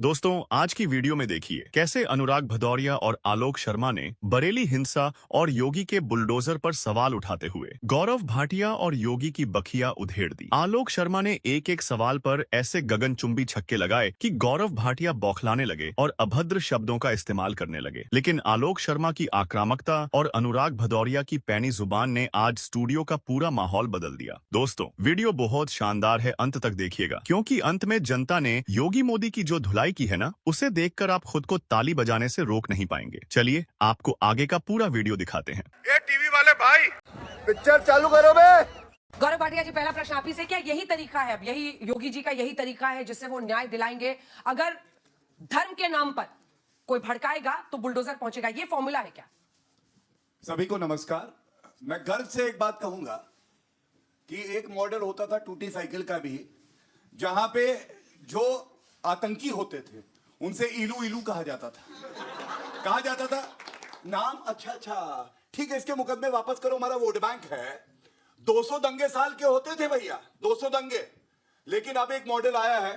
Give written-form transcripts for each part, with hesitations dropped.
दोस्तों, आज की वीडियो में देखिए कैसे अनुराग भदौरिया और आलोक शर्मा ने बरेली हिंसा और योगी के बुलडोजर पर सवाल उठाते हुए गौरव भाटिया और योगी की बखिया उधेड़ दी। आलोक शर्मा ने एक एक सवाल पर ऐसे गगनचुंबी छक्के लगाए कि गौरव भाटिया बौखलाने लगे और अभद्र शब्दों का इस्तेमाल करने लगे। लेकिन आलोक शर्मा की आक्रामकता और अनुराग भदौरिया की पैनी जुबान ने आज स्टूडियो का पूरा माहौल बदल दिया। दोस्तों, वीडियो बहुत शानदार है, अंत तक देखिएगा, क्योंकि अंत में जनता ने योगी मोदी की जो धुलाई की है ना, उसे देखकर आप खुद को ताली बजाने से रोक नहीं पाएंगे। चलिए आपको आगे का पूरा वीडियो दिखाते हैं। ये टीवी वाले भाई पिक्चर चालू करो बे। गौरव भाटिया जी, पहला प्रश्न आप ही से, क्या यही तरीका है, अब यही योगी जी का यही तरीका है जिससे वो न्याय दिलाएंगे? अगर धर्म के नाम पर कोई भड़काएगा तो बुलडोजर पहुंचेगा, ये फॉर्मूला है क्या? सभी को नमस्कार। मैं गर्व से एक बात कहूंगा कि एक मॉडल होता था टूटी साइकिल का भी, जहां पे जो आतंकी होते थे उनसे इलू इलू कहा जाता था। नाम अच्छा ठीक है, इसके मुकदमे वापस करो, हमारा वोट बैंक है। 200 दंगे साल के होते थे भैया, 200 दंगे। लेकिन अब एक मॉडल आया है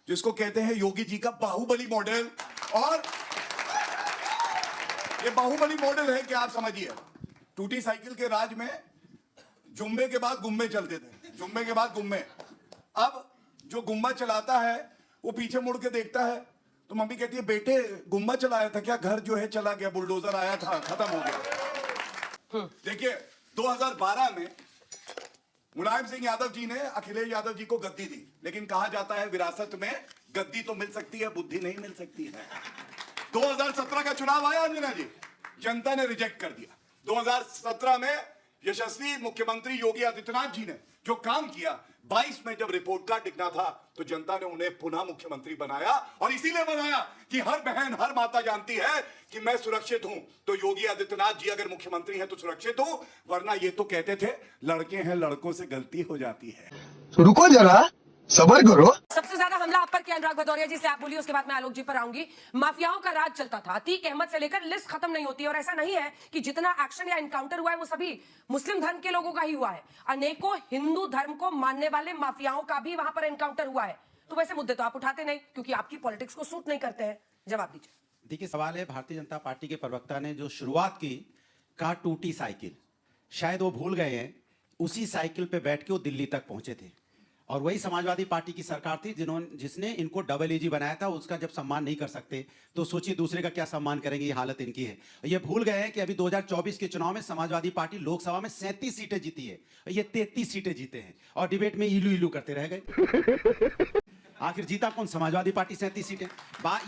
जिसको कहते हैं योगी जी का बाहुबली मॉडल। और ये बाहुबली मॉडल है कि आप समझिए, टूटी साइकिल के राज में जुम्मे के बाद गुम्मे चलते थे, जुम्मे के बाद गुम्मे। अब जो गुम्मा चलाता है वो पीछे मुड़ के देखता है तो मम्मी कहती है, बेटे गुम्मा चलाया था क्या? घर जो है चला गया, बुलडोजर आया था, खत्म हो गया। देखिए 2012 में मुलायम सिंह यादव जी ने अखिलेश यादव जी को गद्दी दी, लेकिन कहा जाता है विरासत में गद्दी तो मिल सकती है, बुद्धि नहीं मिल सकती है। 2017 का चुनाव आया अंजना जी, जनता ने रिजेक्ट कर दिया। 2017 में यशस्वी मुख्यमंत्री योगी आदित्यनाथ जी ने जो काम किया, 22 में जब रिपोर्ट कार्ड दिखना था तो जनता ने उन्हें पुनः मुख्यमंत्री बनाया। और इसीलिए बनाया कि हर बहन हर माता जानती है कि मैं सुरक्षित हूं, तो योगी आदित्यनाथ जी अगर मुख्यमंत्री हैं तो सुरक्षित हूं, वरना ये तो कहते थे लड़के हैं, लड़कों से गलती हो जाती है। तो रुको जरा, सबर करो। सबसे ज्यादा हमला आप पर किया अनुराग भदौरिया जी से, आप बोलिए, उसके बाद मैं आलोक जी पर आऊंगी। माफियाओं का राज चलता था, अतीक अहमद से लेकर लिस्ट खत्म नहीं होती। और ऐसा नहीं है कि जितना एक्शन या एनकाउंटर हुआ है वो सभी मुस्लिम धर्म के लोगों का ही हुआ है, अनेकों हिंदू धर्म को मानने वाले माफियाओं का भी वहां पर एनकाउंटर हुआ है। तो वैसे मुद्दे तो आप उठाते नहीं, क्योंकि आपकी पॉलिटिक्स को सूट नहीं करते हैं। जवाब दीजिए। देखिए, सवाल है, भारतीय जनता पार्टी के प्रवक्ता ने जो शुरुआत की, कहा टूटी साइकिल, शायद वो भूल गए हैं उसी साइकिल पे बैठ के वो दिल्ली तक पहुंचे थे। और वही समाजवादी पार्टी की सरकार थी जिसने इनको डबल एजी बनाया था। उसका जब सम्मान नहीं कर सकते तो सोचिए दूसरे का क्या सम्मान करेंगे। ये हालत इनकी है। ये भूल गए हैं कि अभी 2024 के चुनाव में समाजवादी पार्टी लोकसभा में 37 सीटें जीती है, ये 33 सीटें जीते हैं और डिबेट में इलू इलू करते रह गए। आखिर जीता कौन? समाजवादी पार्टी 37 सीटें।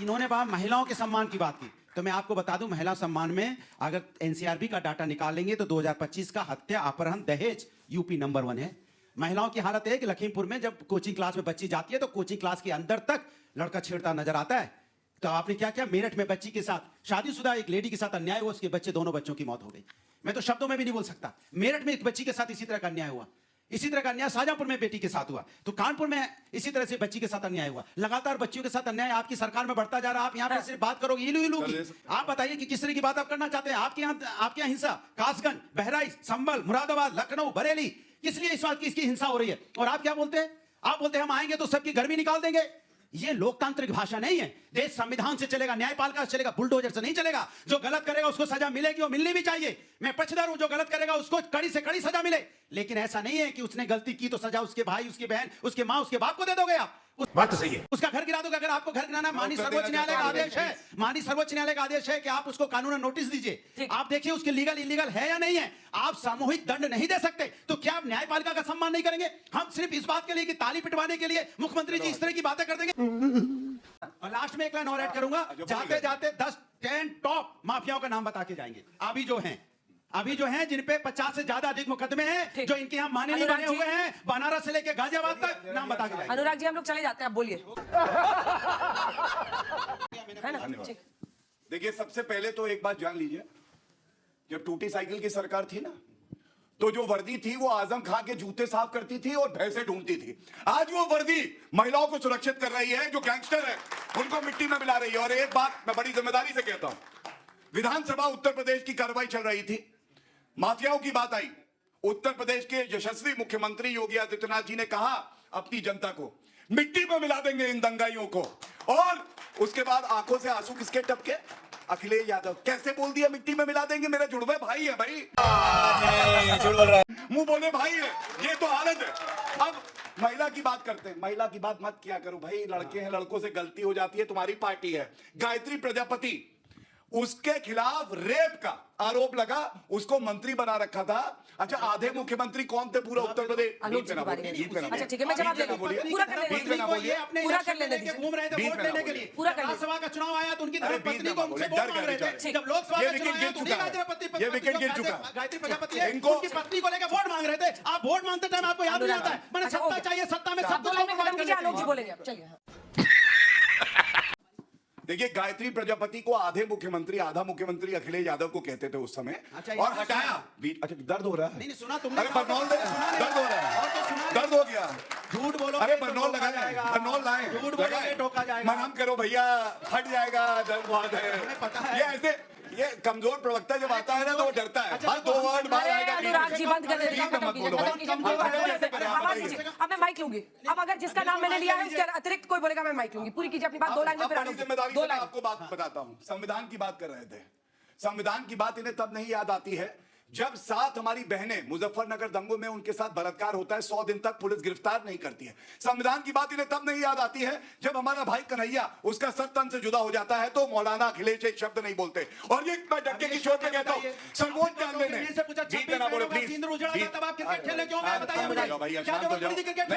इन्होंने महिलाओं के सम्मान की बात की, तो मैं आपको बता दूं, महिला सम्मान में अगर एनसीआरबी का डाटा निकालेंगे तो 2025 का हत्या, अपहरण, दहेज यूपी नंबर 1 है। महिलाओं की हालत है कि लखीमपुर में जब कोचिंग क्लास में बच्ची जाती है तो कोचिंग क्लास के अंदर तक लड़का छेड़ता नजर आता है। तो आपने क्या किया? मेरठ में बच्ची के साथ, शादीशुदा एक लेडी के साथ अन्याय हुआ, उसके बच्चे, दोनों बच्चों की मौत हो गई। मैं तो शब्दों में भी नहीं बोल सकता। मेरठ में एक बच्ची के साथ इसी तरह का अन्याय हुआ, इसी तरह का अन्याय शाहजहांपुर में बेटी के साथ हुआ, तो कानपुर में इसी तरह से बच्ची के साथ अन्याय हुआ। लगातार बच्चियों के साथ अन्याय आपकी सरकार में बढ़ता जा रहा है। आप यहाँ पर सिर्फ बात करोगे इलू इलू की। आप बताइए कि किस तरह की बात आप करना चाहते हैं? आपके यहाँ हिंसा कासगंज, बहराइच, संभल, मुरादाबाद, लखनऊ, बरेली, किस लिए इस बात की इसकी हिंसा हो रही है? और आप क्या बोलते हैं? आप बोलते हैं हम आएंगे तो सबकी गर्मी निकाल देंगे। ये लोकतांत्रिक भाषा नहीं है। देश संविधान से चलेगा, न्यायपालिका से चलेगा, बुलडोजर से नहीं चलेगा। जो गलत करेगा उसको सजा मिलेगी और मिलनी भी चाहिए। मैं पक्षधर हूं, जो गलत करेगा उसको कड़ी से कड़ी सजा मिले। लेकिन ऐसा नहीं है कि उसने गलती की तो सजा उसके भाई, उसकी बहन, उसके मां, उसके बाप को दे दोगे आप। बात तो सही है। उसका घर गिरा दोगे। अगर आपको घर गिराना, माननीय सर्वोच्च न्यायालय का आदेश है, माननीय सर्वोच्च न्यायालय का आदेश है कि आप उसको कानूनन नोटिस दीजिए। आप देखिए उसके लीगल इलीगल है या नहीं है। आप सामूहिक दंड नहीं दे सकते, तो क्या आप न्यायपालिका का सम्मान नहीं करेंगे? हम सिर्फ इस बात के लिए कि ताली पिटवाने के लिए मुख्यमंत्री जी इस तरह की बातें कर देंगे। और लास्ट में एक लाइन और ऐड करूंगा, जाते जाते 10 टॉप माफियाओं का नाम बता के जाएंगे। अभी जो हैं जिन पे 50 से ज्यादा अधिक मुकदमे हैं, जो इनके यहाँ माननीय बने हुए हैं, बनारस से लेकर गाजियाबाद तक, नाम बता के जाएंगे। अनुराग जी, हम लोग चले जाते हैं, आप बोलिए। है ना? ठीक। देखिए, सबसे पहले तो एक बात जान लीजिए, जब टूटी साइकिल की सरकार थी ना, तो जो वर्दी थी वो आजम खां के जूते साफ करती थी और भैंसे ढूंढती थी। आज वो वर्दी महिलाओं को सुरक्षित कर रही है। जो गैंगस्टर है उनको मिट्टी में मिला रही है। और एक बात मैं बड़ी जिम्मेदारी से कहता हूं, विधानसभा उत्तर प्रदेश की कार्रवाई चल रही थी, माफियाओं की बात आई। उत्तर प्रदेश के यशस्वी मुख्यमंत्री योगी आदित्यनाथ जी ने कहा अपनी जनता को, मिट्टी में मिला देंगे इन दंगाइयों को। और उसके बाद आंखों से आंसू किसके टपके? अखिलेश यादव। कैसे बोल दिया मिट्टी में मिला देंगे, मेरे जुड़वे भाई है भाई, मुंह बोले भाई है, ये तो हालत है। अब महिला की बात करते हैं, महिला की बात मत किया करो भाई, लड़के हैं, लड़कों से गलती हो जाती है, तुम्हारी पार्टी है। गायत्री प्रजापति, उसके खिलाफ रेप का आरोप लगा, उसको मंत्री बना रखा था। अच्छा, आधे मुख्यमंत्री कौन थे पूरा उत्तर प्रदेश? आलोक जी के बारे में। अच्छा ठीक है, मैं जवाब ले लूं। पूरा कर लेने दीजिए, पूरा कर लेने दीजिए, घूम रहे थे वोट लेने के लिए। पूरा कर लीजिए। राज्यसभा का चुनाव आया तो उनकी अरे पत्नी को उनसे डर वोट गए मांग रहे बेचारे। थे। जब लोकसभा ये का विकेट चुनाव गिर आया तो चुका उन्हीं है। ये विकेट गिर चुका है। गायत्री प्रजापति है, इनको- उनकी पत्नी को लेकर वोट मांग रहे थे। आप वोट मांगते टाइम आपको याद नहीं आता है, मैंने अच्छा, सत्ता ओके। चाहिए, सत्ता में आप सब दो लाइन में खत्म कीजिए, आलोक जी बोलेंगे अब, चलिए। देखिए, गायत्री प्रजापति को आधे मुख्यमंत्री, आधा मुख्यमंत्री अखिलेश यादव को कहते थे उस समय, अच्छा, और ये हटाया। अच्छा, दर्द हो रहा है? नहीं सुना तुमने? अरे बरनौल दे, दर्द हो रहा है, दर्द हो गया। झूठ बोलो, अरे बरनौल लगाया, बरनौल लाए, झूठ बोलोगे टोका जाएगा। मरहम करो भैया, हट जाएगा, दर्द बहुत है। पता है। ये ऐसे, ये कमजोर प्रवक्ता जब आता है ना तो वो डरता है। अच्छा, हर दो वर्ड बाहर अरे आएगा। अनुराग जी बंद कर दीजिए, ठीक है, खत्म मत कीजिए, बोलो खत्म भाई। कीजिए। आवाज कीजिए। अब मैं माइक लूंगी। अब अगर जिसका नाम मैंने लिया है उसके अतिरिक्त कोई बोलेगा, मैं माइक लूंगी। पूरी कीजिए अपनी बात, दो लाइन में, फिर बड़ी आलोक जी। जिम्मेदारी दो से मैं लाइन। आपको बात बताता हूं। संविधान की बात कर रहे थे। संविधान की बात इन्हें तब नहीं याद आती है जब 7 हमारी बहनें मुजफ्फरनगर दंगों में उनके साथ बलात्कार होता है, 100 दिन तक पुलिस गिरफ्तार नहीं करती है। संविधान की बात इन्हें तब नहीं याद आती है जब हमारा भाई कन्हैया उसका सर तन से जुदा हो जाता है तो मौलाना अखिलेश एक शब्द नहीं बोलते। और ये मैं डटके की चोट पे कहता हूं, सर्वोच्च न्यायालय ने बीच में ना बोलो प्लीज, नहीं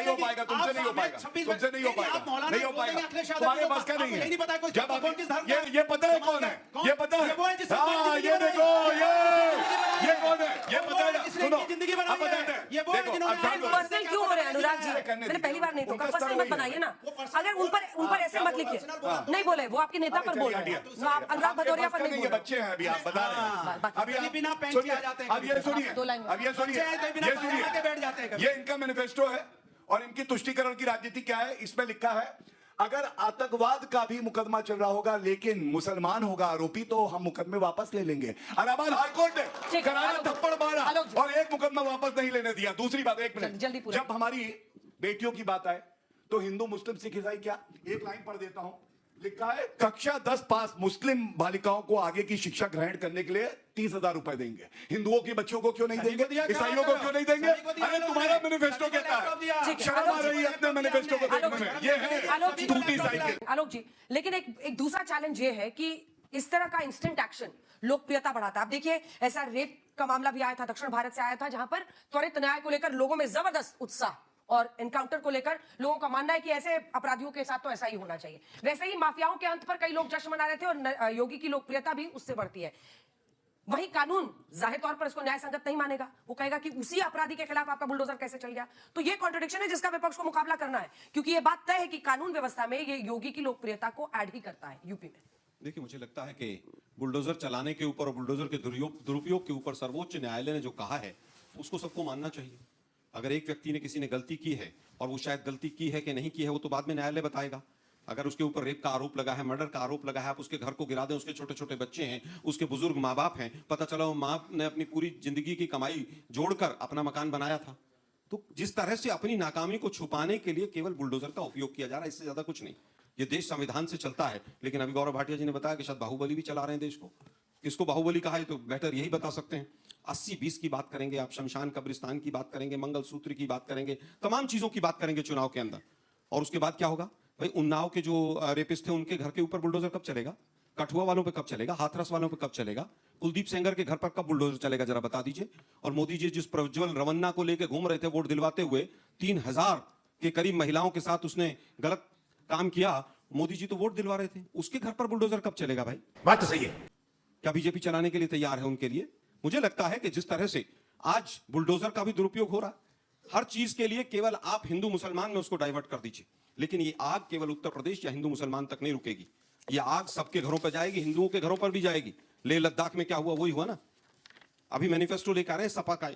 हो पाएगा, तुमसे नहीं हो पाएगा, तुमसे नहीं हो पाएगा, नहीं हो पाएगा, तुम्हारे पास का नहीं है। जब ये पता है कौन है, ये पता है, हाँ ये देखो, ये कौन है, ये पता है, सुनो जिंदगी अब बताते हैं। ये वो है देखो, जिन्होंने अब जान लो। पर्सनल क्यों हो रहे हैं अनुराग जी? करने मैंने पहली बार नहीं उनका टोका, स्तर पर्सनल वही मत बनाइए है। ना। अगर उन पर ऐसे मत लिखिए। नहीं बोले, वो आपके नेता पर बोल रहे हैं, आप अनुराग भदौरिया पर नहीं बोल ये रहे। बच्चे हैं, अभी आप बता रहे हैं। अभी आप बिना पेंट सुनिए, के आ जाते हैं। अब ये सुनिए, दो लाइन में। अब ये सुनिए, बिना ये पजामा के बैठ जाते हैं सुनिए, कभी। ये इनका मैनिफेस्टो है और इनकी तुष्टीकरण की राजनीति क्या है, इसमें लिखा है अगर आतंकवाद का भी मुकदमा चल रहा होगा लेकिन मुसलमान होगा आरोपी तो हम मुकदमे वापस ले लेंगे। इलाहाबाद हाईकोर्ट ने ठीक है, करारा आलोक जी। थप्पड़ मारा आलोक जी। और एक मुकदमा वापस नहीं लेने दिया। दूसरी बात, एक मिनट, जल्दी पूरा। जब हमारी बेटियों की बात आए तो हिंदू मुस्लिम सिख ईसाई क्या, एक लाइन पढ़ देता हूं, लिखा है कक्षा 10 पास मुस्लिम बालिकाओं को आगे की शिक्षा ग्रहण करने के लिए 30,000 रुपए देंगे। हिंदुओं के बच्चों को क्यों नहीं देंगे, ईसाइयों को क्यों नहीं देंगे? अरे तुम्हारा मैनिफेस्टो कहता है, ठीक है, शर्म आ आलोक रही है अपने मैनिफेस्टो को आलोक देखने जी, में। ये है आलोक जी, टूटी साइकिल। आलोक जी, लेकिन एक दूसरा चैलेंज ये है कि इस तरह का इंस्टेंट एक्शन लोकप्रियता बढ़ाता है। आप देखिए, ऐसा रेप का मामला भी आया था, दक्षिण भारत से आया था, जहां पर त्वरित न्याय को लेकर लोगों में जबरदस्त उत्साह और एनकाउंटर को लेकर लोगों का मानना है कि ऐसे अपराधियों के साथ तो ऐसा ही होना चाहिए। वैसे ही माफियाओं के अंत पर कई लोग जश्न मना रहे थे और योगी की लोकप्रियता भी उससे बढ़ती है। वही कानून जाहिर तौर पर इसको न्याय संगत नहीं मानेगा, वो कहेगा कि उसी अपराधी के खिलाफ आपका बुलडोजर कैसे चल गया। तो ये कॉन्ट्रडिक्शन है जिसका विपक्ष को मुकाबला करना है, क्योंकि ये बात तय है कि कानून व्यवस्था में ये योगी की लोकप्रियता को ऐड ही करता है यूपी में। देखिए, मुझे लगता है कि बुलडोजर चलाने के ऊपर और बुलडोजर के दुरुपयोग के ऊपर सर्वोच्च न्यायालय ने जो कहा है उसको सबको मानना चाहिए। अगर एक व्यक्ति ने किसी ने गलती की है और वो शायद गलती की है कि नहीं की है वो तो बाद में न्यायालय बताएगा। अगर उसके ऊपर रेप का आरोप लगा है, मर्डर का आरोप लगा है, आप उसके घर को गिरा दें, उसके छोटे छोटे बच्चे हैं, उसके बुजुर्ग माँ बाप हैं, पता चला वो माँ ने अपनी पूरी जिंदगी की कमाई जोड़कर अपना मकान बनाया था, तो जिस तरह से अपनी नाकामी को छुपाने के लिए केवल बुलडोजर का उपयोग किया जा रहा है, इससे ज्यादा कुछ नहीं। ये देश संविधान से चलता है, लेकिन अभी गौरव भाटिया जी ने बताया कि शायद बाहुबली भी चला रहे हैं देश को। किसको बाहुबली कहा है तो बेटर यही बता सकते हैं। 80-20 की बात करेंगे, आप शमशान कब्रिस्तान की बात करेंगे, मंगलसूत्र की बात करेंगे, तमाम चीजों की बात करेंगे चुनाव के अंदर। और उसके बाद क्या होगा भाई, उन्नाव के जो रेपिस्ट थे उनके घर के ऊपर बुलडोजर कब चलेगा, कठुआ वालों पे कब चलेगा, हाथरस वालों पे कब चलेगा, कुलदीप सेंगर के घर पर कब बुलडोजर चलेगा, जरा बता दीजिए। और मोदी जी जिस प्रज्वल रवन्ना को लेकर घूम रहे थे वोट दिलवाते हुए, 3000 के करीब महिलाओं के साथ उसने गलत काम किया, मोदी जी तो वोट दिलवा रहे थे, उसके घर पर बुलडोजर कब चलेगा भाई? बात तो सही है। क्या बीजेपी चलाने के लिए तैयार है उनके लिए? मुझे लगता है कि जिस तरह से आज बुलडोजर का भी दुरुपयोग हो रहा है, हर चीज के लिए केवल आप हिंदू मुसलमान में उसको डाइवर्ट कर दीजिए, लेकिन ये आग केवल उत्तर प्रदेश या हिंदू मुसलमान तक नहीं रुकेगी। ये आग सबके घरों पर जाएगी, हिंदुओं के घरों पर भी जाएगी। लेह लद्दाख में क्या हुआ, वही हुआ ना। अभी मैनिफेस्टो लेकर आ रहे हैं सपा का,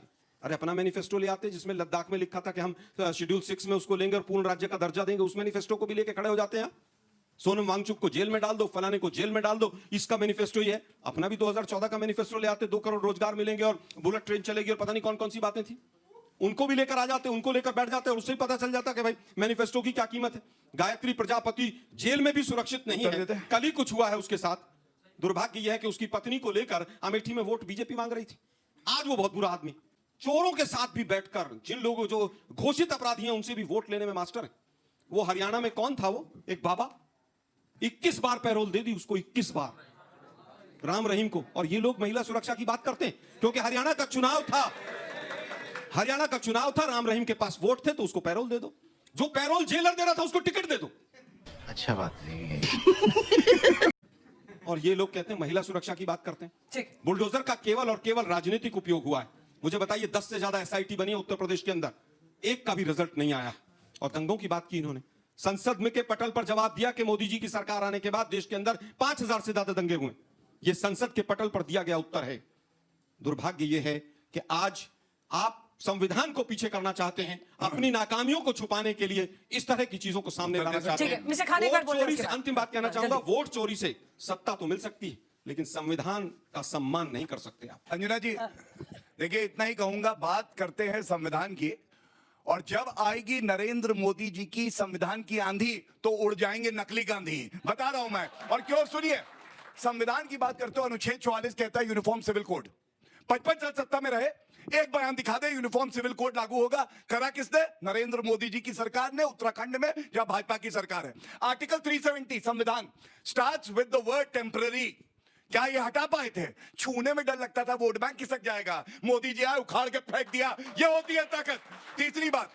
अरे अपना मैनिफेस्टो ले आते जिसमें लद्दाख में लिखा था कि हम शेड्यूल 6 में उसको लेंगे और पूर्ण राज्य का दर्जा देंगे, उस मैनिफेस्टो को भी लेके खड़े हो जाते हैं। सोनम वांगचुक को जेल में डाल दो, फलाने को जेल में डाल दो, इसका मैनिफेस्टो ही है। अपना भी 2014 का मैनिफेस्टो ले आते, 2 करोड़ रोजगार मिलेंगे और बुलेट ट्रेन चलेगी और पता नहीं कौन कौन सी बातें थी। उनको भी लेकर आ जाते, उनको लेकर बैठ जाते और उससे ही पता चल जाता कि भाई मैनिफेस्टो की क्या कीमत है। गायत्री प्रजापति जेल में भी सुरक्षित नहीं है। कल ही कुछ हुआ है उसके साथ। दुर्भाग्य यह है कि उसकी पत्नी को लेकर अमेठी में वोट बीजेपी मांग रही थी। आज वो बहुत बुरा आदमी, चोरों के साथ भी बैठकर, जिन लोगों जो घोषित अपराधी हैं उनसे भी वोट लेने में मास्टर है। वो हरियाणा में कौन था, वो एक बाबा, 21 बार पैरोल दे दी उसको, 21 बार, राम रहीम को। और ये लोग महिला सुरक्षा की बात करते हैं क्योंकि हरियाणा का चुनाव था, हरियाणा का चुनाव था, राम रहीम के पास वोट थे तो उसको पैरोल दे दो। जो पैरोल जेलर दे रहा था उसको टिकट दे दो। अच्छा बात नहीं है। और ये लोग कहते हैं महिला सुरक्षा की बात करते हैं। ठीक। बुलडोजर का केवल और केवल राजनीतिक उपयोग हुआ है। मुझे बताइए 10 से ज्यादा एसआईटी बनी है उत्तर प्रदेश के अंदर, एक का भी रिजल्ट नहीं आया। और दंगों की बात की इन्होंने, संसद में के पटल पर जवाब दिया कि मोदी जी की सरकार आने के बाद देश के अंदर 5000 से ज्यादा दंगे हुए। ये संसद के पटल पर दिया गया उत्तर है। दुर्भाग्य यह है कि आज आप संविधान को पीछे करना चाहते हैं, अपनी नाकामियों को छुपाने के लिए इस तरह की चीजों को सामने लाना चाहते ठीक है, हैं। मिस्टर खान, एक बार वोट बोलिए चोरी उसके से, बाद। अंतिम बात कहना चाहूंगा, जल्दी। वोट चोरी से सत्ता तो मिल सकती है लेकिन संविधान का सम्मान नहीं कर सकते आप। अंजना जी, देखिए इतना ही कहूंगा, बात करते हैं संविधान की, और जब आएगी नरेंद्र मोदी जी की संविधान की आंधी तो उड़ जाएंगे नकली गांधी, बता रहा हूं मैं। और क्यों, सुनिए, संविधान की बात करते हो, अनुच्छेद 44 कहता है यूनिफॉर्म सिविल कोड। 55 साल सत्ता में रहे, एक बयान दिखा दे यूनिफॉर्म सिविल कोड लागू होगा। करा किसने? नरेंद्र मोदी जी की सरकार ने, उत्तराखंड में जहां भाजपा की सरकार है। आर्टिकल 370 संविधान starts with the word temporary. क्या ये हटा पाए थे? छूने में डर लगता था, वोट बैंक खिसक जाएगा, मोदी जी आए उखाड़ के फेंक दिया। ये होती है ताकत। तीसरी बात,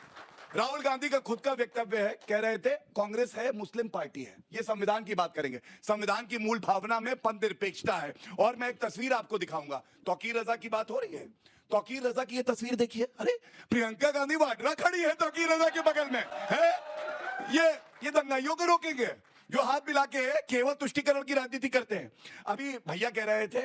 राहुल गांधी का खुद का वक्तव्य है, कह रहे थे कांग्रेस है मुस्लिम पार्टी है। ये संविधान की बात करेंगे, संविधान की मूल भावना में पंथनिरपेक्षता है। और मैं एक तस्वीर आपको दिखाऊंगा, तौकीर रजा की बात हो रही है, तौकीर रजा की ये तस्वीर देखिए। अरे प्रियंका गांधी वाड्रा खड़ी है तौकीर रजा के बगल में है। ये दंगाइयों को रोकेंगे जो हाथ मिला के केवल तुष्टीकरण की राजनीति करते हैं। अभी भैया कह रहे थे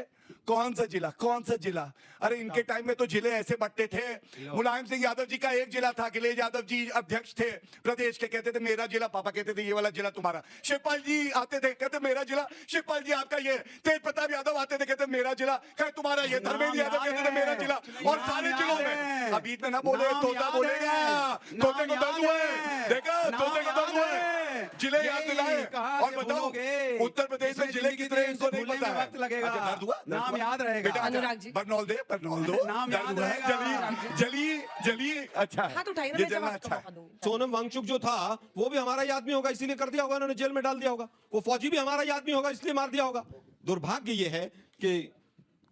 कौन सा जिला, कौन सा जिला? अरे इनके टाइम में तो जिले ऐसे बंटते थे। मुलायम सिंह यादव जी का एक जिला था, अखिलेश यादव जी अध्यक्ष थे प्रदेश के, कहते थे मेरा जिला, पापा कहते थे ये वाला जिला तुम्हारा। शिवपाल जी आते थे, कहते मेरा जिला, शिवपाल जी आपका ये। तेज प्रताप यादव आते थे, कहते मेरा जिला, कहे तुम्हारा ये। धर्मेंद्र यादव कहते थे मेरा जिला। और सारे जिलों में, अब बीच में ना बोले, तोता बोलेगा, तोते को दर्द हुआ है, देखा तोते को दर्द हुआ है। जिले याद दिलाए। और बताओ उत्तर प्रदेश में जिले कितने, इनको नहीं पता है। वक्त लगेगा, अच्छा, दर्द हुआ, दर्द नाम हुआ। याद रहेगा। बेटा, अनुराग जी। बरनौल दे, बरनौल दो, नाम दर्द याद हुआ है। रहेगा। जली, अच्छा हाथ उठाइए ना, ये मैं जलना जवाब अच्छा आपको है। दूंगी। सोनम वांगचुक जो था वो भी हमारा ही आदमी होगा, इसीलिए कर दिया होगा, उन्होंने जेल में डाल दिया होगा। वो फौजी भी हमारा ही आदमी होगा, इसलिए मार दिया होगा। दुर्भाग्य ये है कि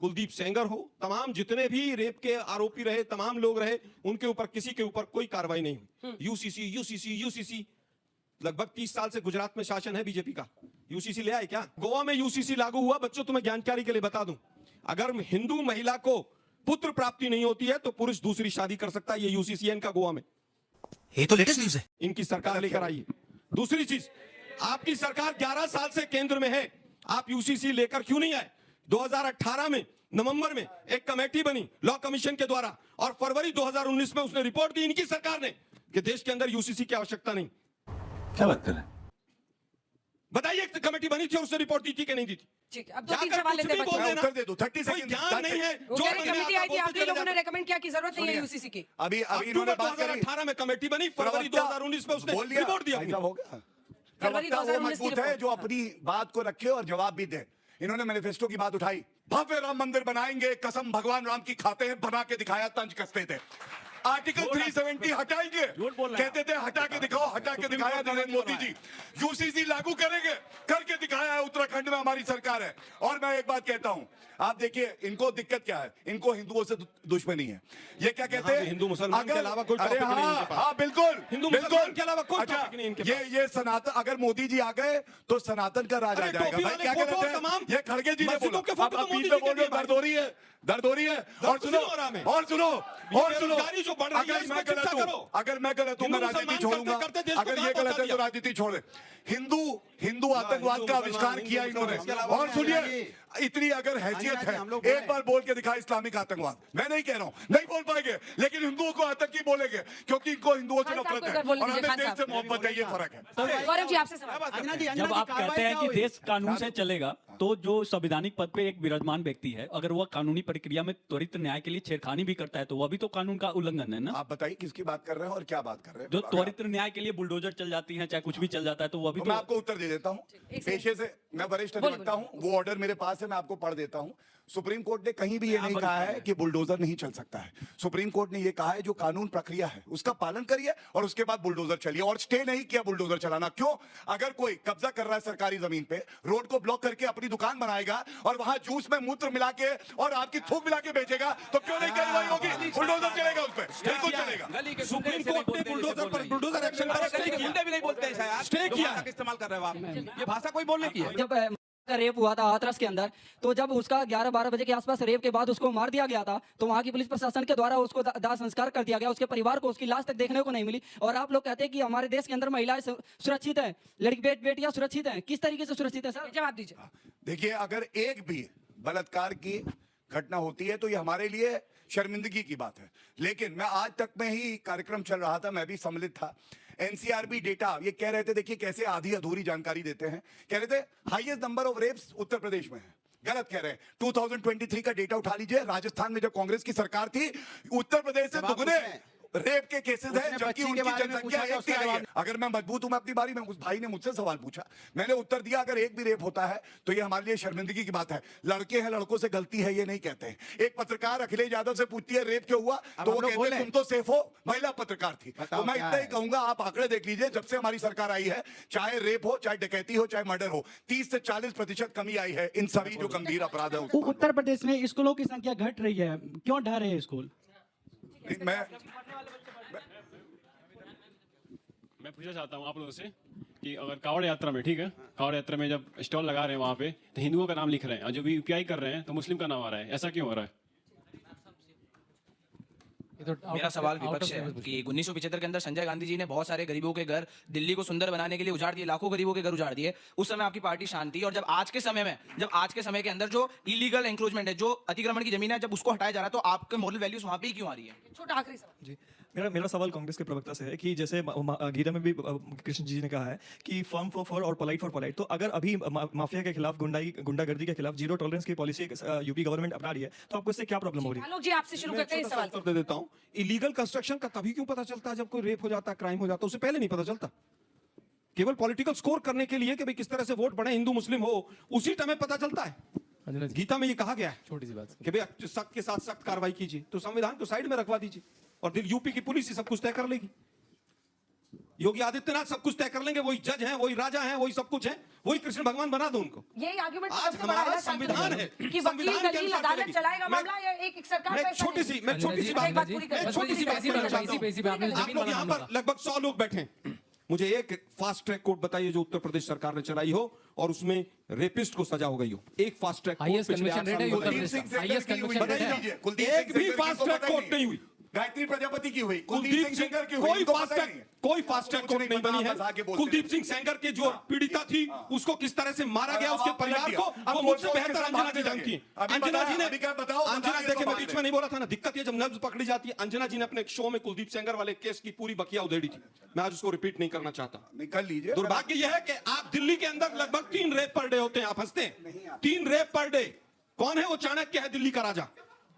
कुलदीप सेंगर हो, तमाम जितने भी रेप के आरोपी रहे, तमाम लोग रहे, उनके ऊपर किसी के ऊपर कोई कार्रवाई नहीं हुई। यूसीसी लगभग 30 साल से गुजरात में शासन है बीजेपी का। यूसीसी ले आए क्या? गोवा में यूसीसी लागू हुआ। बच्चों तुम्हें जानकारी के लिए बता दूं, अगर हिंदू महिला को पुत्र प्राप्ति नहीं होती है तो पुरुष दूसरी शादी कर सकता है। ये यूसीसी है इनका गोवा में। ये तो लेटेस्ट न्यूज है। इनकी सरकार लेकर आई है। दूसरी चीज, आपकी सरकार 11 साल से केंद्र में है, आप यूसीसी लेकर क्यों नहीं आए? 2018 में नवंबर में एक कमेटी बनी लॉ कमीशन के द्वारा, और फरवरी 2019 में उसने रिपोर्ट दी इनकी सरकार ने कि देश के अंदर यूसीसी की आवश्यकता नहीं। क्या बात कर रहे हैं? बताइए, एक कमेटी बनी थी और उसने रिपोर्ट दी थी कि नहीं दी थी? ठीक है, अब 2-3 जाकर सवाल कुछ लेते भी हैं बोल बच्चों। देना। उत्तर दे दो, 30 कोई सेकंड ज्ञान नहीं है। वो जो कह रहे मन में कमेटी आता आई थी, बोलते आप ही चले लोगों ने जाते। रेकमेंड किया कि जरूरत नहीं है यूसीसी की। अभी अक्टूबर इन्होंने बात करी, 2018 में कमेटी बनी, फरवरी 2019 में उसने बोल दिया, रिपोर्ट दिया। ऐसा होगा। फरवरी प्रवक्ता वो 2019 की मजबूत है रिपोर्ट। जो अपनी बात को रखे और जवाब भी दे। इन्होंने मैनिफेस्टो की बात उठाई, भव्य राम मंदिर बनाएंगे, कसम भगवान राम की खाते हैं, बना के दिखाया, तंज कसते थे। आर्टिकल 370 हटाएंगे, कहते थे हटा के दिखाओ, हटा के दिखाया नरेंद्र मोदी जी। यूसीसी लागू करेंगे, करके दिखाया है, उत्तराखंड में हमारी सरकार है। और मैं एक बात कहता हूं, आप देखिए इनको दिक्कत क्या है, इनको हिंदुओं से दुश्मनी है। ये क्या कहते हैं, हिंदू मुसलमान के अलावा कोई अरे टॉपिक नहीं इनके पास। हाँ बिल्कुल, हिंदू बिल्कुल। मुसलमान के अलावा कोई अच्छा, टॉपिक नहीं इनके ये सनातन, अगर मोदी जी आ गए तो सनातन का राज आ अरे जाएगा। टोपी भाई वाले क्या फोटो कहते हैं, तमाम ये खड़गे जी ने मस्जिदों बोला, के फोटो आप तो बीच मोदी में जी बोल के रहे हो, दिए दर्द हो रही है, दर्द हो रही है। और कुछ सुनो, नहीं हो रहा है। और सुनो, ये और सुनो, बेरोजगारी जो बढ़ रही है, अगर इसमें मैं गलत चर्चा हूं, करो। अगर मैं गलत हूं, मैं हिंदू राजनीति मुसलमान छोड़ूंगा। करते देश को अगर कहां ये गलत है पहुंचा तो दिया? राजनीति छोड़े। हिंदू आतंकवाद हिंदू का मुसलमान, आविष्कार हिंदू किया मुसलमान, इन्होंने। इसके अलावा और सुनिए, इतनी अगर हैसियत है, एक बार बोल के दिखा इस्लामिक आतंकवाद। मैं नहीं कह रहा हूं नहीं बोल पाएंगे, लेकिन हिंदुओं को आतंकी बोलेंगे क्योंकि इनको हिंदुओं से खान साहब नफरत को है एक बार बोल और लीजिए, हमें खान देश साहब। से मोहब्बत है। ये फर्क है। गौरव जी आपसे सवाल। अंजना जी, जब आप कहते हैं कि देश कानून से चलेगा तो जो संवैधानिक पद पे एक विराजमान व्यक्ति है, अगर वह कानूनी प्रक्रिया में त्वरित न्याय के लिए छेड़खानी भी करता है तो वह भी तो कानून का उल्लंघन है ना। आप बताइए किसकी बात कर रहे हैं और क्या बात कर रहे हैं। जो त्वरित न्याय के लिए बुलडोजर चल जाती है, चाहे कुछ भी चल जाता है, तो वह भी तो तो मैं आपको उत्तर दे देता हूँ पेशे से। मैं वरिष्ठ अधिवक्ता हूँ, वो ऑर्डर मेरे पास है, मैं आपको पढ़ देता हूँ। सुप्रीम कोर्ट ने कहीं भी ये नहीं कहा है कि बुलडोजर नहीं चल सकता है। सुप्रीम कोर्ट ने ये कहा है जो कानून प्रक्रिया है उसका पालन करिए और उसके बाद बुलडोजर चलिए, और स्टे नहीं किया बुलडोजर चलाना। क्यों? अगर कोई कब्जा कर रहा है सरकारी जमीन पे, रोड को ब्लॉक करके अपनी दुकान बनाएगा और वहां जूस में मूत्र मिला के और आपकी थूक मिला के बेचेगा, तो क्यों नहीं कार्रवाई होगी? बुलडोजर चलेगा उस पर, बिल्कुल चलेगा। सुप्रीम कोर्ट ने बुलडोजर एक्शन पर स्टे किया। भी नहीं बोलते हैं शायद, स्टे किया। इस्तेमाल कर रहे हो आप, ये भाषा कोई बोलने की है। जब का रेप हुआ था हाथरस के अंदर, तो जब उसका 11-12 बजे के आसपास रेप के बाद उसको मार दिया गया था, तो वहां की पुलिस प्रशासन के द्वारा उसको दाह संस्कार कर दिया गया। उसके परिवार को उसकी लाश तक देखने को नहीं मिली। और आप लोग कहते हैं कि हमारे देश के अंदर महिलाएं सुरक्षित हैं, बेटियां सुरक्षित हैं। किस तरीके से सुरक्षित है सर? जवाब दीजिए। देखिए, अगर एक भी बलात्कार की घटना होती है तो ये हमारे लिए शर्मिंदगी की बात है। लेकिन मैं आज तक में ही कार्यक्रम चल रहा था, मैं भी सम्मिलित था। एनसीआरबी डेटा ये कह रहे थे, देखिए कैसे आधी अधूरी जानकारी देते हैं। कह रहे थे highest number of wraps Uttar Pradesh में है। गलत कह रहे हैं। 2023 का डेटा उठा लीजिए, राजस्थान में जब कांग्रेस की सरकार थी, उत्तर प्रदेश से दुगने रेप के केसेस हैं, जबकि उनकी जनसंख्या एक थी। अगर मैं मजबूत हूं, मैं अपनी बारी में, उस भाई ने मुझसे सवाल पूछा, मैंने उत्तर दिया अगर एक भी रेप होता है तो ये हमारे लिए शर्मिंदगी की बात है। लड़के हैं, लड़कों से गलती है ये नहीं कहते हैं। एक पत्रकार अखिलेश यादव से पूछती है रेप क्यों हुआ, तो वो कहते हैं तुम तो सेफ हो, महिला पत्रकार थी। तो मैं इतना ही कहूंगा, आप आंकड़े देख लीजिए, जब से हमारी सरकार आई है, चाहे रेप हो, चाहे डकैती हो, चाहे मर्डर हो, 30 से 40% कमी आई है इन सभी जो गंभीर अपराध है। उत्तर प्रदेश में स्कूलों की संख्या घट रही है, क्यों ढह रहे हैं स्कूल? मैं पूछना चाहता हूँ आप लोगों से कि अगर कावड़ यात्रा में, ठीक है, कावड़ यात्रा में जब स्टॉल लगा रहे हैं वहां पे, तो हिंदुओं का नाम लिख रहे हैं, और जो भी यूपीआई कर रहे हैं तो मुस्लिम का नाम आ रहा है, ऐसा क्यों हो रहा है? मेरा सवाल विपक्ष है कि 1975 के अंदर संजय गांधी जी ने बहुत सारे गरीबों के घर दिल्ली को सुंदर बनाने के लिए उजाड़ दिए, लाखों गरीबों के घर उजाड़ दिए। उस समय आपकी पार्टी शांत थी, और जब आज के समय के अंदर जो इलीगल एंक्रोचमेंट है, जो अतिक्रमण की जमीन है, जब उसको हटाया जा रहा है, तो आपके मॉरल वैल्यूज वहां पे ही क्यों आ रही है? छोटा आखिरी सवाल जी। मेरा सवाल कांग्रेस के प्रवक्ता से है कि जैसे गीता में भी कृष्ण जी ने कहा है कि फर्म फॉर फॉर और पोलाइट फॉर पोलाइट, तो अगर अभी माफिया के खिलाफ, गुंडागर्दी के खिलाफ जीरो टॉलरेंस की पॉलिसी यूपी गवर्नमेंट अपना रही है, तो आपको इससे क्या प्रॉब्लम हो रही है? आलोक जी, आपसे शुरू करते हैं इस सवाल को। दे देता हूँ। इलीगल कंस्ट्रक्शन का तभी क्यों पता चलता है जब कोई रेप हो जाता है, क्राइम हो जाता है, उससे पहले नहीं पता चलता। केवल पॉलिटिकल स्कोर करने के लिए कि भाई किस तरह से वोट बढ़े, हिंदू मुस्लिम हो, उसी टाइम पता चलता है। गीता में ये कहा गया है, छोटी सी बात, कि भाई सख्त के साथ सख्त कार्रवाई कीजिए, तो संविधान को साइड में रखवा दीजिए और यूपी की पुलिस ही सब कुछ तय कर लेगी। योगी आदित्यनाथ सब कुछ तय कर लेंगे, वही जज हैं, वही राजा हैं, वही सब कुछ है, वही कृष्ण भगवान बना दो उनको। यही आर्गुमेंट आज हमारा संविधान है कि वकील दलील अदालत चलाएगा मामला, या एक सरकार मैं छोटी सी बात आप लोग यहाँ पर लगभग 100 लोग बैठे हैं, मुझे एक फास्ट ट्रैक कोर्ट बताइए जो उत्तर प्रदेश सरकार ने चलाई हो और उसमें रेपिस्ट को सजा हो गई हो। एक फास्ट ट्रैक कोर्ट एक भी फास्ट ट्रैक कोर्ट नहीं हुई। गायत्री प्रजापति की हुई, कुलदीप सिंह की हुई, कोई फास्ट ट्रैक कोर्ट नहीं बनी है। कुलदीप सिंह सेंगर की जो पीड़िता थी उसको किस तरह से मारा गया, उसके परिवार को, वो मुझसे बेहतर अंजना जी जानती है। अंजना जी ने, अंजना देखिए मैं बीच में नहीं बोला था ना, दिक्कत ये जब नब्ज पकड़ी जाती है। अंजना जी ने अपने एक शो में कुलदीप सेंगर वाले केस की पूरी बकिया उधेड़ी थी, मैं आज उसको रिपीट नहीं करना चाहता। कर लीजिए। दुर्भाग्य यह है कि आप दिल्ली के अंदर लगभग 3 रेप पर डे होते हैं, आप हंसते हैं, 3 रेप पर डे। कौन है वो? चाणक्य है दिल्ली का राजा,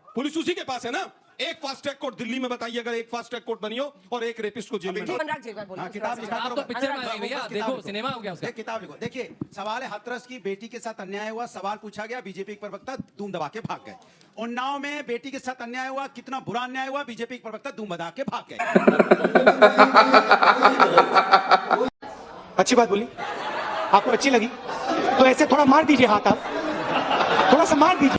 पुलिस उसी के पास है ना। एक फास्ट ट्रैक कोर्ट दिल्ली में बताइए, अगर एक फास्ट ट्रैक कोर्ट बनी हो और एक रेपिस्ट को जेल में किताब लिखा, देखो सिनेमा हो गया उसका। किताब लिखो। देखिए, सवाल है हाथरस की बेटी के साथ अन्याय हुआ, सवाल पूछा गया, बीजेपी के प्रवक्ता धूम दबा के भाग गए। उन्नाव में बेटी के साथ अन्याय हुआ, कितना बुरा अन्याय हुआ, बीजेपी के प्रवक्ता धूम दबा के भाग गए। अच्छी बात बोली, आपको अच्छी लगी तो ऐसे थोड़ा मार दीजिए हाथ, आप थोड़ा सा मार दीजिए।